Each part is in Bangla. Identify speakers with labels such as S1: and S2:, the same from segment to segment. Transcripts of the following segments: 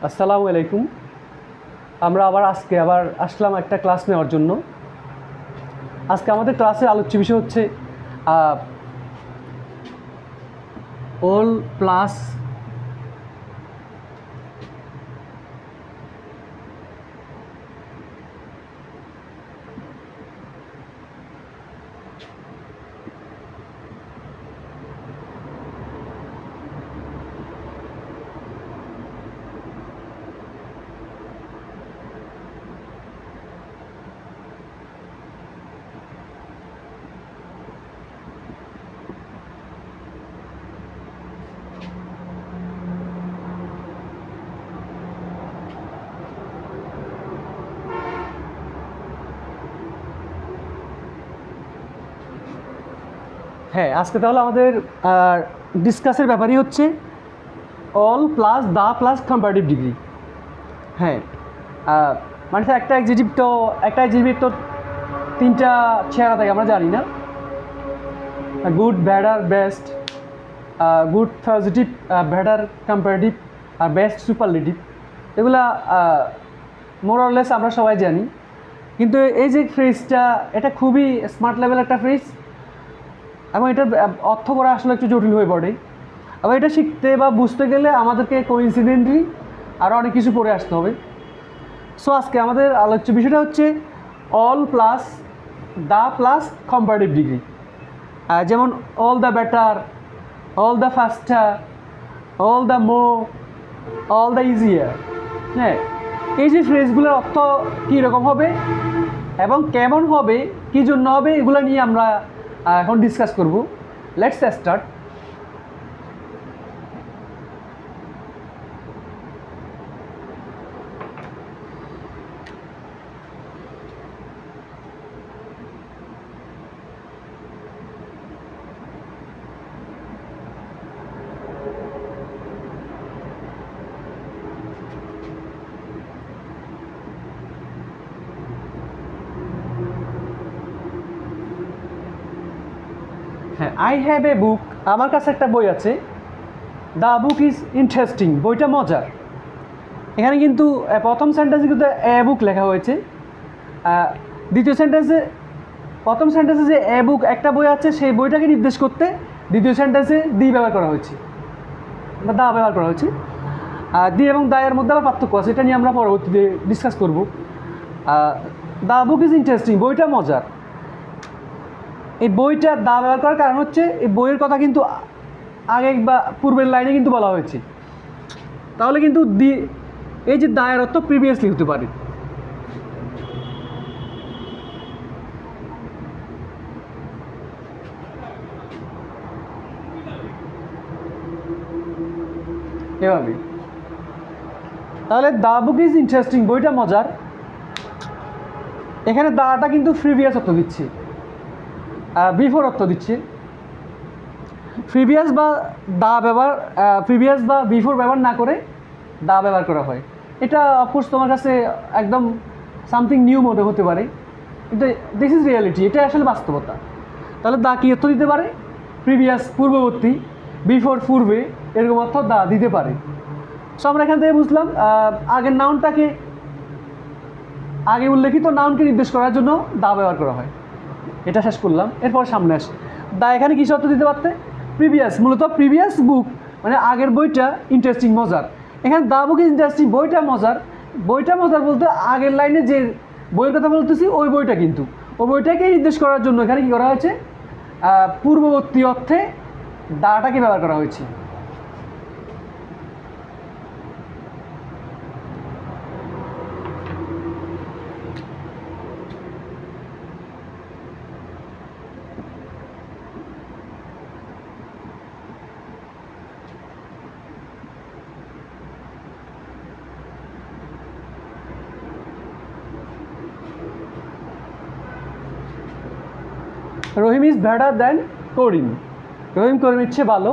S1: আসসালামু আলাইকুম। আমরা আজকে আসলাম একটা ক্লাস নেওয়ার জন্য। আজকে আমাদের ক্লাসে আলোচ্য বিষয় হচ্ছে অল প্লাস আজকে তাহলে আমাদের ডিসকাসের ব্যাপারই হচ্ছে all plus the plus comparative degree. মানে একটা এক্সিজিভ তো তিনটা চেহারা থাকে, আমরা জানি না, good, badder, best. Good positive, badder comparative, আর বেস্ট সুপারলেটিভ। এগুলা মোরলেস আমরা সবাই জানি, কিন্তু এই যে ফ্রেজটা এটা খুবই স্মার্ট লেভেল একটা ফ্রেজ, এবং এটার অর্থ করা আসলে একটু জটিল হয়ে পড়ে। এবং এটা শিখতে বা বুঝতে গেলে আমাদেরকে কোইন্সিডেন্টলি আরও অনেক কিছু পড়ে আসতে হবে। সো আজকে আমাদের আলোচ্য বিষয়টা হচ্ছে all plus the plus comparative degree. যেমন all the better, all the faster, all the more, all the easier. এই যে ফ্রেজগুলোর অর্থ কীরকম হবে এবং কেমন হবে, কী জন্য হবে, এগুলো নিয়ে আমরা এখন ডিসকাস করব। Let's start. I have a book, আমার কাছে একটা বই আছে। দ্য বুক ইজ ইন্টারেস্টিং, বইটা মজার। এখানে কিন্তু প্রথম সেন্টেন্সে কিন্তু এ বুক লেখা হয়েছে। দ্বিতীয় সেন্টেন্সে, প্রথম সেন্টেন্সে যে এ বুক একটা বই আছে সেই বইটাকে নির্দেশ করতে দ্বিতীয় সেন্টেন্সে দি ব্যবহার করা হয়েছে বা দা ব্যবহার করা হয়েছে। দি এবং দায়ের মধ্যে আবার পার্থক্য আছে, এটা নিয়ে আমরা পরবর্তীতে ডিসকাস করব। দ্য বুক ইজ ইন্টারেস্টিং, বইটা মজার। এই বইটা দা ব্যবহার করার কারণ হচ্ছে এই বইয়ের কথা কিন্তু আগে বা পূর্বের লাইনে কিন্তু বলা হয়েছে। তাহলে কিন্তু এই যে দায়ের অর্থ প্রিভিয়াসলি হতে পারে। এভাবে তাহলে দ্য বুক ইজ ইন্টারেস্টিং, বইটা মজার। এখানে দাটা কিন্তু প্রিভিয়াস অর্থ দিচ্ছে, বিফোর অর্থ দিচ্ছে। প্রিভিয়াস বা বিফোর ব্যবহার না করে দা ব্যবহার করা হয়। এটা অফকোর্স তোমার কাছে একদম সামথিং নিউ মনে হতে পারে, কিন্তু দিস ইজ রিয়ালিটি, এটা আসলে বাস্তবতা। তাহলে দা কী অর্থ দিতে পারে? প্রিভিয়াস পূর্ববর্তী, বিফোর পূর্বে, এরকম অর্থ দা দিতে পারে। সো আমরা এখান থেকে বুঝলাম আগের নাউনটাকে, আগে উল্লেখিত নাউনকে নির্দেশ করার জন্য দা ব্যবহার করা হয়। এটা শেষ করলাম। এরপর সামনে আসে দা এখানে কী অর্থ দিতে পারতে? প্রিভিয়াস, মূলত প্রিভিয়াস বুক মানে আগের বইটা ইন্টারেস্টিং, মজার। এখানে দ্য বুক ইজ ইন্টারেস্টিং, বইটা মজার। বইটা মজার বলতে আগের লাইনে যে বইয়ের কথা বলতেছি ওই বইটা, কিন্তু ওই বইটাকে নির্দেশ করার জন্য এখানে কী করা হয়েছে? পূর্ববর্তী অর্থে দাটাকে ব্যবহার করা হয়েছে। রহিম ইজ বেটার দ্যান করিম, রহিম করিমের চেয়ে ভালো।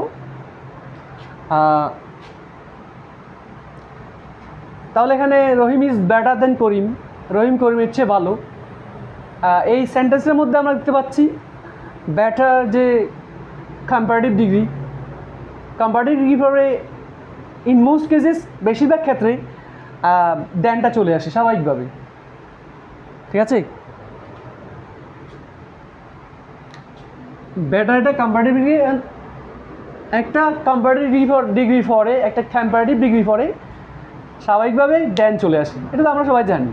S1: তাহলে এখানে রহিম ইজ বেটার দ্যান করিম, রহিম করিমের চেয়ে ভালো। এই সেন্টেন্সের মধ্যে আমরা দেখতে পাচ্ছি বেটার যে কম্পারেটিভ ডিগ্রি পরে ইন মোস্ট কেসেস, বেশিরভাগ ক্ষেত্রে দেনটা চলে আসে স্বাভাবিকভাবে। ঠিক আছে, বেটার একটা কম্পারেটিভ ডিগ্রি, একটা কম্পারেটিভ ডিগ্রি পরে একটা কম্পারেটিভ ডিগ্রি পরে স্বাভাবিকভাবে দেন চলে আসে, এটা তো আমরা সবাই জানি।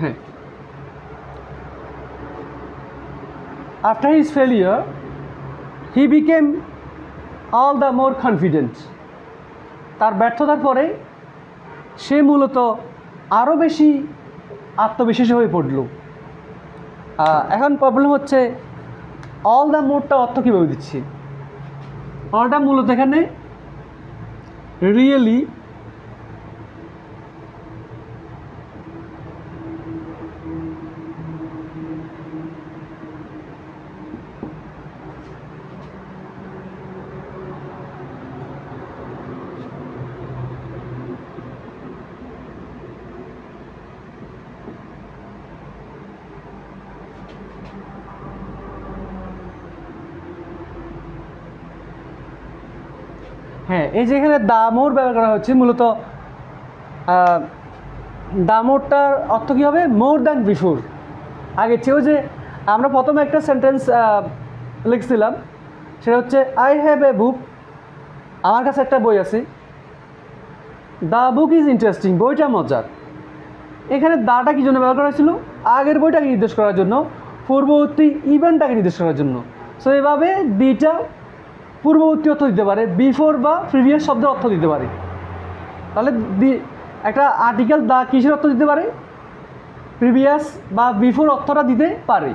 S1: হ্যাঁ, after his failure he became all the more confident। তার ব্যর্থতার পরে সে মূলত আরও বেশি আত্মবিশ্বাসী হয়ে পড়ল। এখন প্রবলেম হচ্ছে অল দ্য মোরটা অর্থ কীভাবে দিচ্ছি। অলটা মূলত এখানে রিয়েলি হ্যাঁ, এই যে এখানে দামোর ব্যবহার করা হচ্ছে, মূলত দামোরটার অর্থ কী হবে, মোর দ্যান বিফোর। আগের চেয়েও যে আমরা প্রথমে একটা সেন্টেন্স লিখছিলাম, সেটা হচ্ছে আই হ্যাভ এ বুক, আমার কাছে একটা বই আছে, দ্য বুক ইজ ইন্টারেস্টিং, বইটা মজার। এখানে দাটা কী জন্য ব্যবহার করা হয়েছিল, আগের বইটাকে নির্দেশ করার জন্য, পূর্ববর্তী ইভেন্টটাকে নির্দেশ করার জন্য। সো এভাবে দুইটা পূর্ববর্তী অর্থ দিতে পারে, বিফোর বা প্রিভিয়াস শব্দের অর্থ দিতে পারে। তাহলে একটা আর্টিকেল দা কিসের অর্থ দিতে পারে, প্রিভিয়াস বা বিফোর অর্থটা দিতে পারে।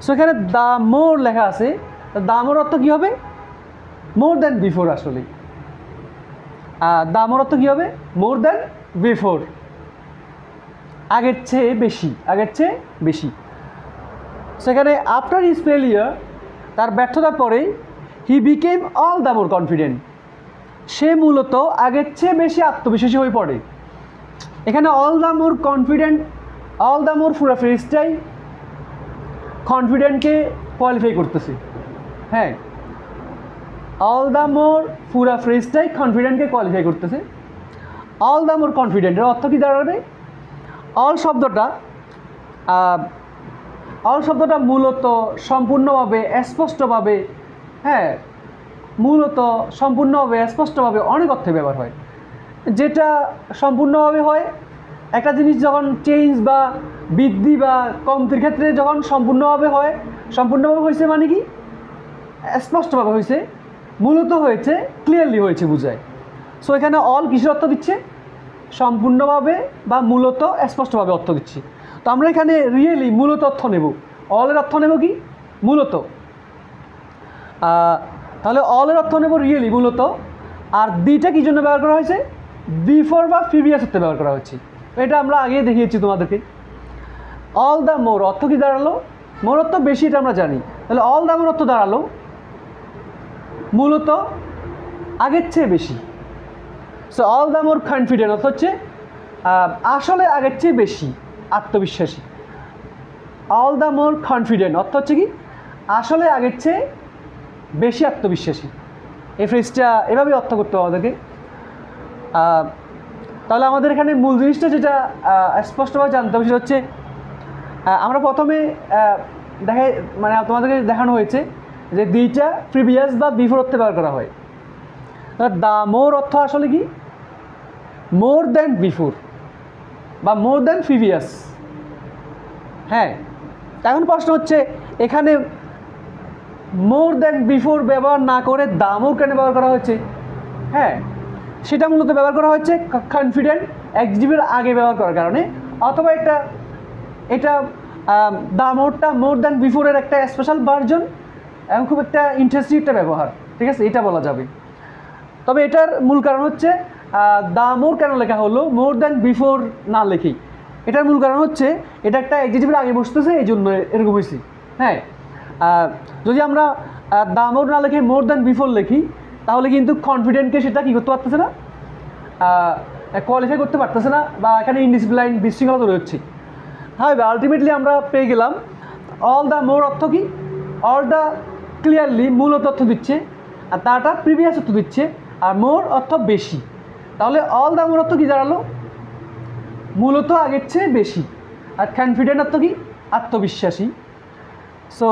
S1: সো এখানে দা মোর লেখা আছে, দা মোর অর্থ কী হবে, মোর দ্যান বিফোর। আসলে দা মোর অর্থ কী হবে, মোর দ্যান বিফোর, আগের চেয়ে বেশি, আগের চেয়ে বেশি। সেখানে আফটার হিজ ফেলিয়ার, তার ব্যর্থতার পরে, he became all the more confident, সে মূলত আগের চেয়ে বেশি আত্মবিশ্বাসী হয়ে পড়ে। এখানে all the more confident, all the more পুরো ফ্রেজটাই কনফিডেন্টকে কোয়ালিফাই করতেছে। হ্যাঁ, অল দ্য মোর পুরো ফ্রেজটাই কনফিডেন্টকে কোয়ালিফাই করতেছে। অল দ্য মোর কনফিডেন্টের অর্থ কী দাঁড়াবে, অল শব্দটা মূলত সম্পূর্ণভাবে স্পষ্টভাবে, হ্যাঁ মূলত সম্পূর্ণভাবে স্পষ্টভাবে অনেক অর্থে ব্যবহার হয়। যেটা সম্পূর্ণভাবে হয়, একটা জিনিস যখন চেঞ্জ বা বৃদ্ধি বা কমতির ক্ষেত্রে যখন সম্পূর্ণভাবে হয়, সম্পূর্ণভাবে হয়েছে মানে কি, স্পষ্টভাবে হয়েছে, মূলত হয়েছে, ক্লিয়ারলি হয়েছে বোঝায়। সো এখানে অল কিসের অর্থ দিচ্ছে, সম্পূর্ণভাবে বা মূলত স্পষ্টভাবে অর্থ দিচ্ছি। তো আমরা এখানে রিয়েলি মূলত অর্থ নেব, অলের অর্থ নেব কি, মূলত। তাহলে অলের অর্থ নেব রিয়েলি, মূলত। আর দিটা কী জন্য ব্যবহার করা হয়েছে, বিফোর বা প্রিভিয়াস অর্থে ব্যবহার করা হচ্ছে। এটা আমরা আগে দেখিয়েছি তোমাদেরকে। অল দ্য মোর অর্থ কী দাঁড়ালো, মোর অর্থ বেশি, এটা আমরা জানি। তাহলে অল দ্য মোর অর্থ দাঁড়ালো মূলত আগের চেয়ে বেশি। So all the more confident অর্থ হচ্ছে আসলে আগের চেয়ে বেশি আত্মবিশ্বাসী। অল দ্য মোর কনফিডেন্ট অর্থ হচ্ছে কি, আসলে আগের চেয়ে বেশি আত্মবিশ্বাসী। এই ফ্রেজটা এভাবেই অর্থ করতে হবে আমাদেরকে। তাহলে আমাদের এখানে মূল জিনিসটা যেটা স্পষ্টভাবে জানতে হবে, সেটা হচ্ছে আমরা প্রথমে মানে তোমাদেরকে দেখানো হয়েছে যে দুইটা প্রিভিয়াস বা বিফোর অর্থে ব্যবহার করা হয়। দ্য মোর অর্থ আসলে কি, মোর দ্যান বিফোর বা মোর দ্যান প্রিভিয়াস। হ্যাঁ, এখন প্রশ্ন হচ্ছে এখানে মোর দ্যান বিফোর ব্যবহার না করে দ্য মোর কেন ব্যবহার করা হয়েছে? হ্যাঁ, সেটা মূলত ব্যবহার করা হচ্ছে কনফিডেন্ট অ্যাডজেক্টিভের আগে ব্যবহার করার কারণে, অথবা এটা দ্য মোরটা মোর দ্যান বিফোরের একটা স্পেশাল ভার্জন এবং খুব একটা ইন্টারেস্টিং একটা ব্যবহার, ঠিক আছে, এটা বলা যাবে। তবে এটার মূল কারণ হচ্ছে দ্য মোর কেন লেখা হলো মোর দ্যান বিফোর না লেখেই, এটার মূল কারণ হচ্ছে এটা একটা অ্যাডজেক্টিভের আগে বসতেছে, এই জন্য এরকম হয়েছে। হ্যাঁ, যদি আমরা দ্য মোর না লিখে মোর দ্যান বিফোর লিখি, তাহলে কিন্তু কনফিডেন্টকে সেটা কী করতে পারতেছে না, কোয়ালিফাই করতে পারতেছে না, বা এখানে ইনডিসিপ্লাইন বিশৃঙ্খলা তৈরি হচ্ছে। হ্যাঁ, আলটিমেটলি আমরা পেয়ে গেলাম অল দ্য মোর অর্থ কি, অল দ্য ক্লিয়ারলি মূল অর্থ দিচ্ছে, আর তাটা প্রিভিয়াস অর্থ দিচ্ছে, আর মোর অর্থ বেশি। তাহলে অল দ্য মোর অর্থ কী দাঁড়ালো, মূলত আগের চেয়ে বেশি। আর কনফিডেন্ট অর্থ কি, আত্মবিশ্বাসী। সো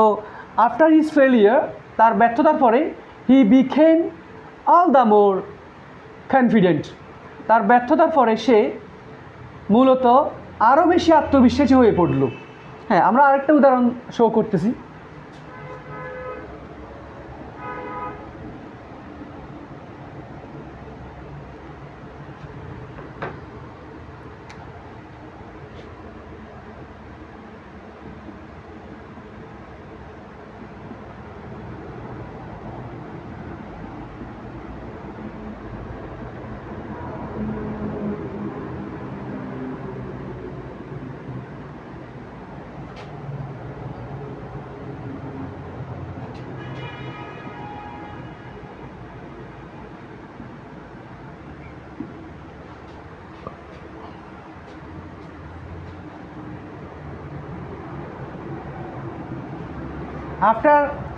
S1: আফটার হিজ ফেলিয়ার, তার ব্যর্থতার পরে, he became all the more confident, তার ব্যর্থতার পরে সে মূলত আরও বেশি আত্মবিশ্বাসী হয়ে পড়ল। হ্যাঁ, আমরা আরেকটা উদাহরণ শো করতেছি।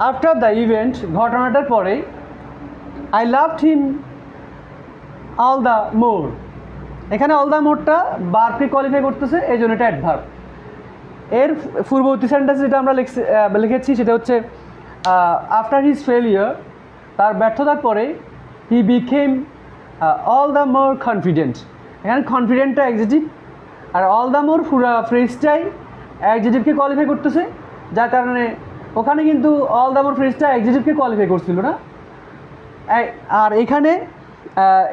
S1: আফটার দ্য ইভেন্ট, ঘটনাটার পরে, I loved him all the more, এখানে অল দ্য মোরটা বারকে কোয়ালিফাই করতেছে, এই জন্য এটা অ্যাডভার্ব। এর পূর্ববর্তী সেন্টেন্স যেটা আমরা লিখেছি সেটা হচ্ছে আফটার হিজ ফেলিয়ার, তার ব্যর্থতার পরে, he became all the more confident. এখানে কনফিডেন্টটা অ্যাডজেক্টিভ, আর অল দ্য মোর পুরো ফ্রেজটাই অ্যাডজেক্টিভকে কোয়ালিফাই করতেছে, যার কারণে ওখানে কিন্তু অল দ্য মোর ফ্রেজটা অ্যাডজেক্টিভকে কোয়ালিফাই করছিল না, আর এখানে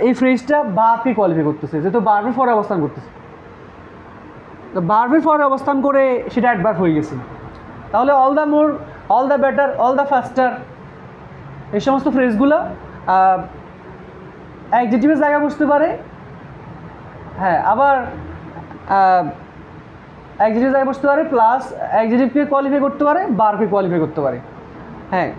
S1: এই ফ্রেজটা ভার্বকে কোয়ালিফাই করতেছে, যেহেতু ভার্বের পরে অবস্থান করতেছে। তো ভার্বের পরে অবস্থান করে সেটা অ্যাডভার্ব হয়ে গেছে। তাহলে all the more, all the better, all the ফাস্টার, এই সমস্ত ফ্রেজগুলো অ্যাডজেক্টিভের জায়গায় বসতে পারে। হ্যাঁ, আবার অ্যাডজেক্টিভের জায়গায় বসতে পারে, প্লাস অ্যাডজেক্টিভকে কোয়ালিফাই করতে পারে, ভার্বকে কোয়ালিফাই করতে পারে। হ্যাঁ,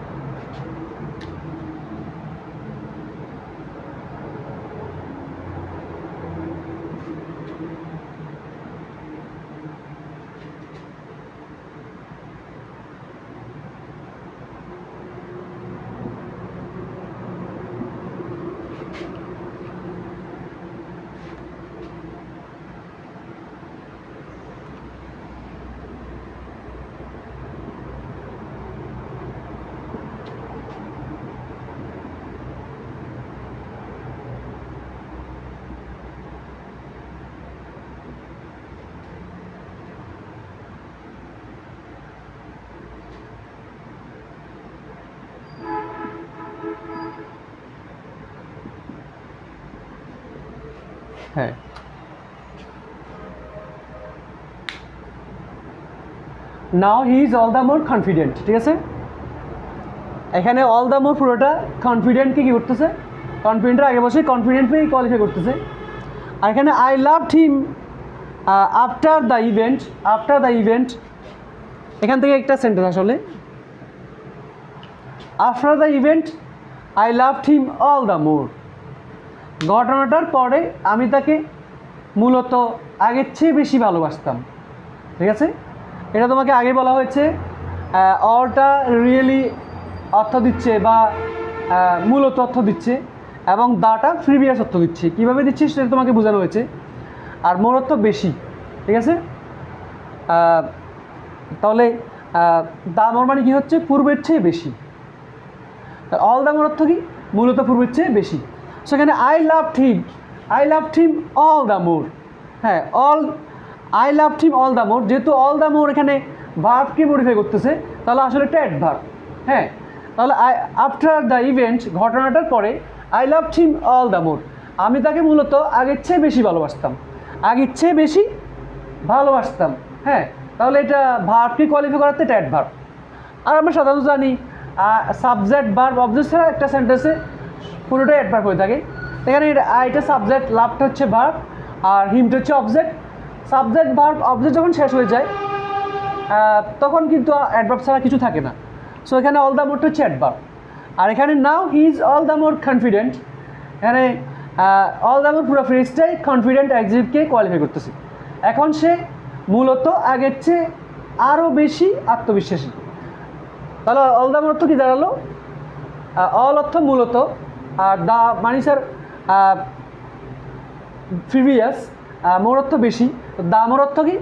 S1: হ্যাঁ, now he is all the more confident. ঠিক আছে, এখানে অল দ্য মোর পুরোটা কনফিডেন্টকে কী করতেছে, কনফিডেন্টের আগে বসে কনফিডেন্টকেই কোয়ালিফাই করতেছে। আর এখানে I loved him after the event, after the event, এখান থেকে একটা সেন্টেন্স আসলে, after the event I loved him all the more, ঘটনাটার পরে আমি তাকে মূলত আগের চেয়ে বেশি ভালোবাসতাম। ঠিক আছে, এটা তোমাকে আগে বলা হয়েছে, অলটা রিয়েলি অর্থ দিচ্ছে বা মূলত অর্থ দিচ্ছে, এবং দাটা প্রিভিয়াস অর্থ দিচ্ছে। কীভাবে দিচ্ছে সেটা তোমাকে বোঝানো হয়েছে, আর মোর অর্থ বেশি। ঠিক আছে, তাহলে দা মোর মানে কী হচ্ছে, পূর্বের চেয়ে বেশি। অল দা মোর অর্থ কি, মূলত পূর্বের চেয়ে বেশি। সেখানে I loved him all the more. হ্যাঁ, I loved him all the more, যেহেতু অল দ্য মোর এখানে ভার্বকে মডিফাই করতেছে, তাহলে আসলে এটা অ্যাডভার্ব। হ্যাঁ, তাহলে আফটার দ্য ইভেন্ট, ঘটনাটার পরে, I loved him all the more, আমি তাকে মূলত আগের চেয়ে বেশি ভালোবাসতাম, আগের চেয়ে বেশি ভালোবাসতাম। হ্যাঁ, তাহলে এটা ভার্বকে কোয়ালিফাই করাতে এটা অ্যাডভার্ব। আর আমরা সাধারণত জানি সাবজেক্ট ভার্ব অবজেক্ট ছাড়া একটা সেন্টেন্সে পুরোটাই অ্যাডভার্ব হয়ে থাকে। এখানে এটা সাবজেক্ট, লাভটা হচ্ছে ভার্ব, আর হিমটা হচ্ছে অবজেক্ট। সাবজেক্ট ভার্ব অবজেক্ট যখন শেষ হয়ে যায় তখন কিন্তু অ্যাডভার্ব ছাড়া কিছু থাকে না। সো এখানে অল দ্য মোরটা হচ্ছে অ্যাডভার্ব। আর এখানে now he is all the more confident, এখানে অল দ্য মোর পুরো ফ্রেজটাই কনফিডেন্ট অ্যাডজেক্টিভকে কোয়ালিফাই করতেছে। এখন সে মূলত আগের চেয়ে আরও বেশি আত্মবিশ্বাসী। তাহলে অল দ্য মোর অর্থ কী দাঁড়ালো? অল অর্থ মূলত, আর দ্য মানে স্যার প্রিভিয়াস, মোর অর্থ বেশি। দ্য মোর অর্থ কি?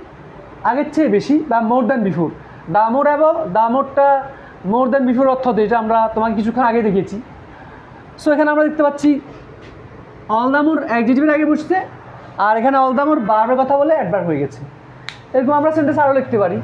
S1: আগের চেয়ে বেশি বা more than before. The more এবং দ্য মোরটা মোর দ্যান বিফোর অর্থ দেয়, এটা আমরা তোমাকে কিছুক্ষণ আগে দেখেছি। সো এখানে আমরা দেখতে পাচ্ছি অল দ্য মোর অ্যাডজেক্টিভের আগে বসছে, আর এখানে অল দ্য মোর ভার্বের কথা বলে অ্যাডভার্ব হয়ে গেছে। এরকম আমরা সেন্টেন্স আরও লিখতে পারি।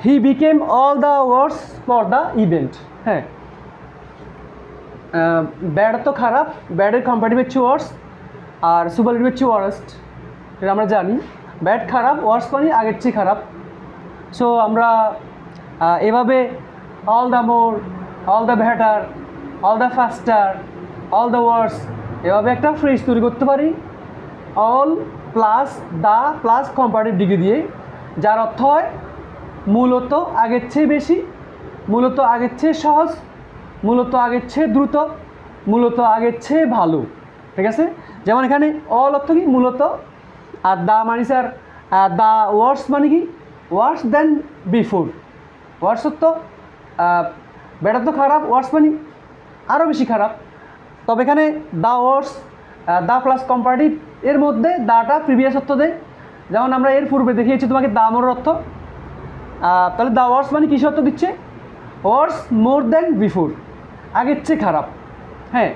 S1: He became all the worse for the event. হ্যাঁ, ব্যাড তো খারাপ, ব্যাডের কম্পারেটিভ হচ্ছে ওয়ার্স, আর সুপারলেটিভ হচ্ছে ওয়ার্স্ট, এটা আমরা জানি। ব্যাড খারাপ, ওয়ার্স মানে আগের চেয়ে খারাপ। সো আমরা এভাবে all the more, all the better, all the faster, all the worse, এভাবে একটা ফ্রেজ তৈরি করতে পারি all plus the plus comparative degree দিয়ে, যার অর্থ হয় মূলত আগের চেয়ে বেশি, মূলত আগের চেয়ে সহজ, মূলত আগের চেয়ে দ্রুত, মূলত আগের চেয়ে ভালো। ঠিক আছে? যেমন এখানে অল অর্থ কি? মূলত। আর দ্য মানে স্যার দ্য ওয়ার্স মানে কি? ওয়ার্স দেন বিফোর। ওয়ার্স অর্থ বেটার তো খারাপ, ওয়ার্স মানে আরও বেশি খারাপ। তবে এখানে the worse, the plus comparative, এর মধ্যে দাটা প্রিভিয়াস অর্থ দেয়। যেমন আমরা এর পূর্বে দেখিয়েছি তোমাকে দ্য মোর অর্থ। তাহলে দ্য ওয়ার্স মানে কিসের অর্থ দিচ্ছে? ওয়ার্স মোর দেন বিফোর, আগের চেয়ে খারাপ। হ্যাঁ,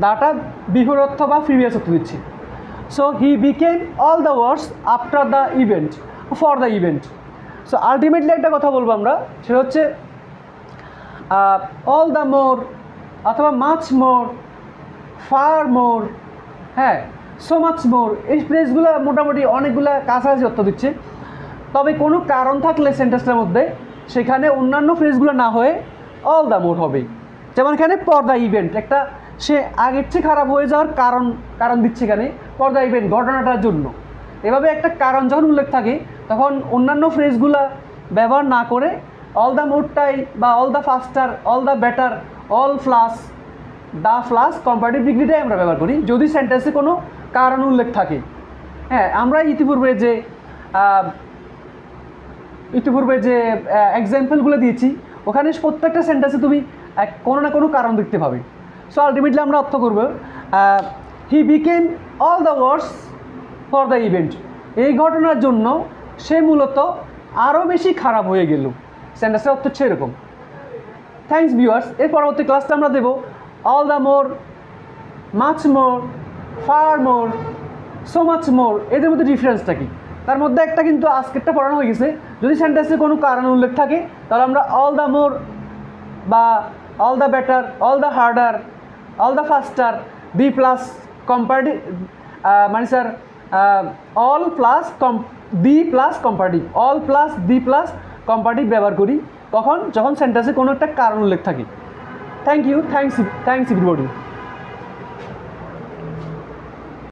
S1: দাটা বিফোর অর্থ বা প্রিভিয়াস অর্থ দিচ্ছে। So he became all the worse after the event, for the event. So ultimately একটা কথা বলবো আমরা, সেটা হচ্ছে অল দ্য মোর অথবা মাচ মোর, ফার মোর, হ্যাঁ, সো মাচ মোর, এই ফ্রেজগুলো মোটামুটি অনেকগুলো কাছাকাছি অর্থ দিচ্ছে। তবে কোনো কারণ থাকলে সেন্টেন্সটার মধ্যে সেখানে অন্যান্য ফ্রেজগুলো না হয়ে অল দ্য মোর হবে। যেমন এখানে ফর দ্য ইভেন্ট, একটা সে আগের চেয়ে খারাপ হয়ে যাওয়ার কারণ দিচ্ছে এখানে ফর দ্য ইভেন্ট, ঘটনাটার জন্য। এভাবে একটা কারণ যখন উল্লেখ থাকে তখন অন্যান্য ফ্রেজগুলো ব্যবহার না করে অল দ্য মোরটাই বা all the faster, all the better, all plus the plus comparative ডিগ্রিটাই আমরা ব্যবহার করি যদি সেন্টেন্সে কোনো কারণ উল্লেখ থাকে। হ্যাঁ, আমরা ইতিপূর্বে যে এক্সাম্পলগুলো দিয়েছি ওখানে প্রত্যেকটা সেন্টেন্সে তুমি কোনো না কোনো কারণ দেখতে পাবে। সো আলটিমেটলি আমরা অর্থ করব he became all the worse for the event, এই ঘটনার জন্য সে মূলত আরও বেশি খারাপ হয়ে গেল। সেন্টেন্সের অর্থ হচ্ছে এরকম। Thanks viewers. এর পরবর্তী ক্লাসটা আমরা দেবো all the more, much more, fur more, so much more, এদের মধ্যে ডিফারেন্সটা কী। তার মধ্যে একটা কিন্তু আজকেরটা পড়ানো হয়ে গেছে। যদি সেন্টেন্সে কোনো কারণ উল্লেখ থাকে তাহলে আমরা অল দ্য মোর বা all the better, all the harder, all the faster, the plus comparative মানে sir all plus the plus comparative, all plus the plus comparative ব্যবহার করি কখন? যখন সেন্টেন্সে কোনো একটা কারণ উল্লেখ থাকে। Thank you, thanks everybody.